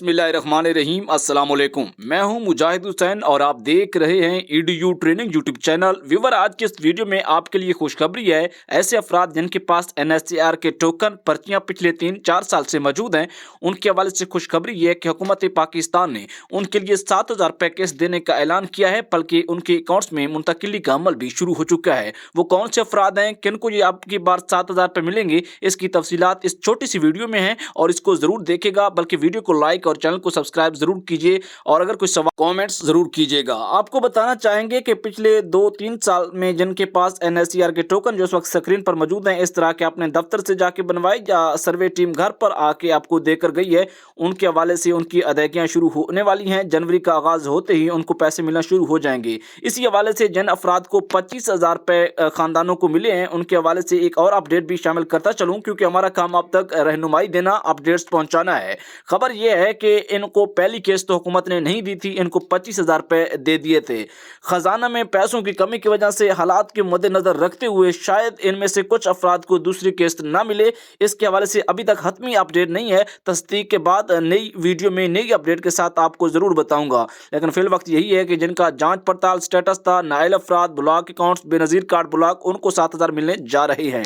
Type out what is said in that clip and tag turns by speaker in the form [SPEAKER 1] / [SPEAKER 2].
[SPEAKER 1] बिस्मिल्लाहिर्रहमानिर्रहीम अस्सलाम वालेकुम। मैं हूं मुजाहिद हुसैन और आप देख रहे हैं EDU training YouTube channel. Viewer, आज के इस वीडियो में आपके लिए खुशखबरी है। ऐसे अफराद जिनके पास एनएससीआर के टोकन पर्चियां पिछले 3-4 साल से मौजूद हैं, उनके हवाले से खुशखबरी है कि हुकूमत पाकिस्तान ने उनके लिए 7,000 पैकेज देने का ऐलान किया है, बल्कि उनके अकाउंट्स में मुंतकिली का अमल भी शुरू हो चुका है। वो कौन से अफराद हैं, किनको ये आपकी बार 7,000 रुपये मिलेंगे, इसकी तफसीलात इस छोटी सी वीडियो में है और इसको जरूर देखेगा, बल्कि वीडियो को लाइक और चैनल को सब्सक्राइब जरूर कीजिए और अगर कोई सवाल कमेंट्स जरूर कीजिएगा। आपको बताना चाहेंगे कि पिछले 2-3 साल में जिनके पास एनएससीआर के टोकन जो इस वक्त स्क्रीन पर मौजूद हैं, इस तरह के अपने दफ्तर से जाके बनवाए या सर्वे टीम घर पर आके आपको देकर गई है, उनके हवाले से उनकी अदायगियां शुरू होने वाली हैं। जनवरी का आगाज होते ही उनको पैसे मिलना शुरू हो जाएंगे। इसी हवाले से जिन अफराद को 25,000 रुपये खानदानों को मिले हैं, उनके हवाले से एक और अपडेट भी शामिल करता चलूँ, क्योंकि हमारा काम आप तक रहनुमाई देना, अपडेट्स पहुंचाना है। खबर यह है कि इनको पहली किस्त तो हुकूमत ने नहीं दी थी, इनको 25,000 रुपये दे दिए थे। खजाना में पैसों की कमी की वजह से हालात के मद्देनजर रखते हुए शायद इनमें से कुछ अफराद को दूसरी किस्त ना मिले। इसके हवाले से अभी तक हतमी अपडेट नहीं है। तस्दीक के बाद नई वीडियो में नई अपडेट के साथ आपको जरूर बताऊंगा। लेकिन फिल वक्त यही है कि जिनका जांच पड़ताल स्टेटस था, नाइल अफराद, block accounts, Benazir card block, उनको 7,000 मिलने जा रहे हैं।